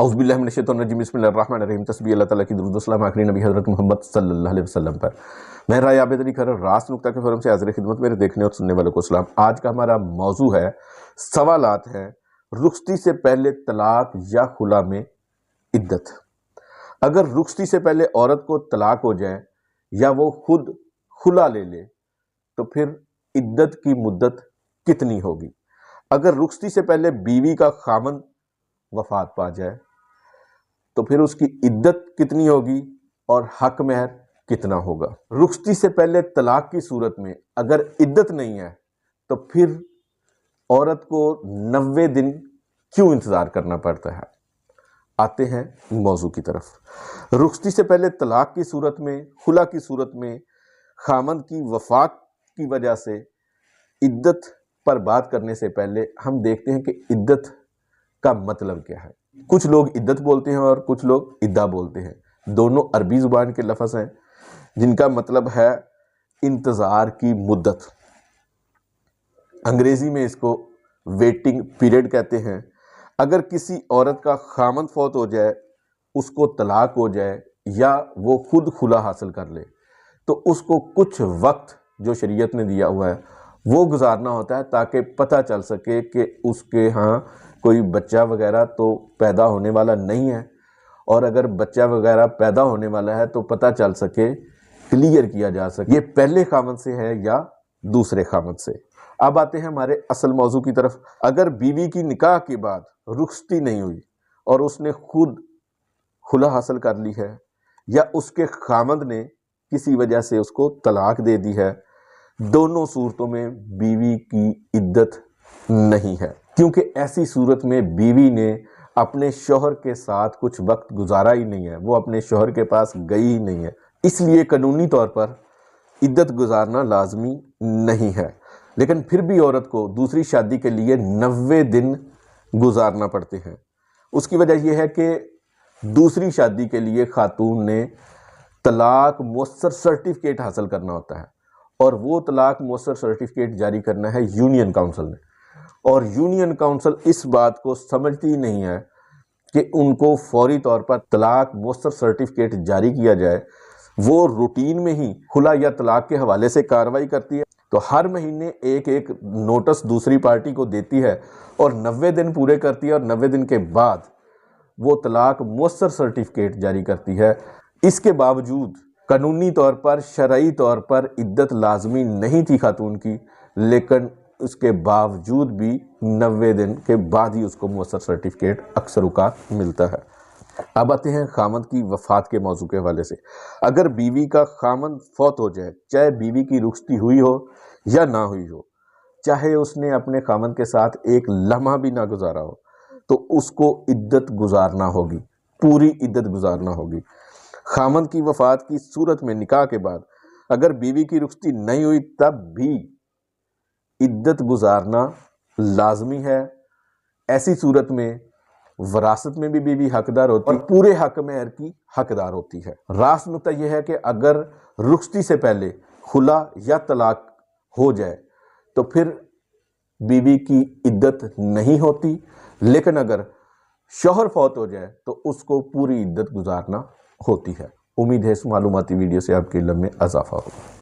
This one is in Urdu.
اعوذ باللہ من الشیطان الرجیم، بسم اللہ الرحمن الرحیم۔ تسبیح اللہ تعالیٰ کی، درود و سلام آخری نبی حضرت محمد صلی اللہ علیہ وسلم پر۔ میں رائے عابد علی کھر راست نکتہ کے فورم سے حاضر خدمت، میرے دیکھنے اور سننے والوں کو سلام۔ آج کا ہمارا موضوع ہے، سوالات ہیں، رخصتی سے پہلے طلاق یا خلا میں عدت۔ اگر رخصتی سے پہلے عورت کو طلاق ہو جائے یا وہ خود خلا لے لے تو پھر عدت کی مدت کتنی ہوگی؟ اگر رخصتی سے پہلے بیوی کا خامند وفات پا جائے تو پھر اس کی عدت کتنی ہوگی اور حق مہر کتنا ہوگا؟ رخصتی سے پہلے طلاق کی صورت میں اگر عدت نہیں ہے تو پھر عورت کو 90 دن کیوں انتظار کرنا پڑتا ہے؟ آتے ہیں موضوع کی طرف۔ رخصتی سے پہلے طلاق کی صورت میں، خلا کی صورت میں خامند کی وفات کی وجہ سے عدت پر بات کرنے سے پہلے ہم دیکھتے ہیں کہ عدت کا مطلب کیا ہے۔ کچھ لوگ عدت بولتے ہیں اور کچھ لوگ عدہ بولتے ہیں۔ دونوں عربی زبان کے لفظ ہیں جن کا مطلب ہے انتظار کی مدت۔ انگریزی میں اس کو ویٹنگ پیریڈ کہتے ہیں۔ اگر کسی عورت کا خامند فوت ہو جائے، اس کو طلاق ہو جائے یا وہ خود خلا حاصل کر لے تو اس کو کچھ وقت جو شریعت نے دیا ہوا ہے وہ گزارنا ہوتا ہے تاکہ پتہ چل سکے کہ اس کے ہاں کوئی بچہ وغیرہ تو پیدا ہونے والا نہیں ہے، اور اگر بچہ وغیرہ پیدا ہونے والا ہے تو پتہ چل سکے، کلیئر کیا جا سکے یہ پہلے خامند سے ہے یا دوسرے خامند سے۔ اب آتے ہیں ہمارے اصل موضوع کی طرف۔ اگر بیوی کی نکاح کے بعد رخصتی نہیں ہوئی اور اس نے خود خلا حاصل کر لی ہے یا اس کے خامند نے کسی وجہ سے اس کو طلاق دے دی ہے، دونوں صورتوں میں بیوی کی عدت نہیں ہے، کیونکہ ایسی صورت میں بیوی نے اپنے شوہر کے ساتھ کچھ وقت گزارا ہی نہیں ہے، وہ اپنے شوہر کے پاس گئی ہی نہیں ہے، اس لیے قانونی طور پر عدت گزارنا لازمی نہیں ہے۔ لیکن پھر بھی عورت کو دوسری شادی کے لیے 90 دن گزارنا پڑتے ہیں۔ اس کی وجہ یہ ہے کہ دوسری شادی کے لیے خاتون نے طلاق مؤثر سرٹیفکیٹ حاصل کرنا ہوتا ہے، اور وہ طلاق مؤثر سرٹیفکیٹ جاری کرنا ہے یونین کاؤنسل نے، اور یونین کاؤنسل اس بات کو سمجھتی ہی نہیں ہے کہ ان کو فوری طور پر طلاق مؤثر سرٹیفکیٹ جاری کیا جائے۔ وہ روٹین میں ہی خلا یا طلاق کے حوالے سے کارروائی کرتی ہے، تو ہر مہینے ایک نوٹس دوسری پارٹی کو دیتی ہے اور 90 دن پورے کرتی ہے، اور 90 دن کے بعد وہ طلاق مؤثر سرٹیفکیٹ جاری کرتی ہے۔ اس کے باوجود قانونی طور پر، شرعی طور پر عدت لازمی نہیں تھی خاتون کی، لیکن اس کے باوجود بھی 90 دن کے بعد ہی اس کو مؤثر سرٹیفکیٹ اکثر اوقات ملتا ہے۔ اب آتے ہیں خامند کی وفات کے موضوع کے حوالے سے۔ اگر بیوی کا خامند فوت ہو جائے، چاہے بیوی کی رخصتی ہوئی ہو یا نہ ہوئی ہو، چاہے اس نے اپنے خامند کے ساتھ ایک لمحہ بھی نہ گزارا ہو، تو اس کو عدت گزارنا ہوگی، پوری عدت گزارنا ہوگی۔ خامند کی وفات کی صورت میں نکاح کے بعد اگر بیوی کی رخصتی نہیں ہوئی تب بھی عدت گزارنا لازمی ہے۔ ایسی صورت میں وراثت میں بھی بیوی حقدار ہوتی ہے اور پورے حق مہر کی حقدار ہوتی ہے۔ راست نکتہ یہ ہے کہ اگر رخصتی سے پہلے خلا یا طلاق ہو جائے تو پھر بیوی کی عدت نہیں ہوتی، لیکن اگر شوہر فوت ہو جائے تو اس کو پوری عدت گزارنا ہوتی ہے۔ امید ہے اس معلوماتی ویڈیو سے آپ کے علم میں اضافہ ہوگا۔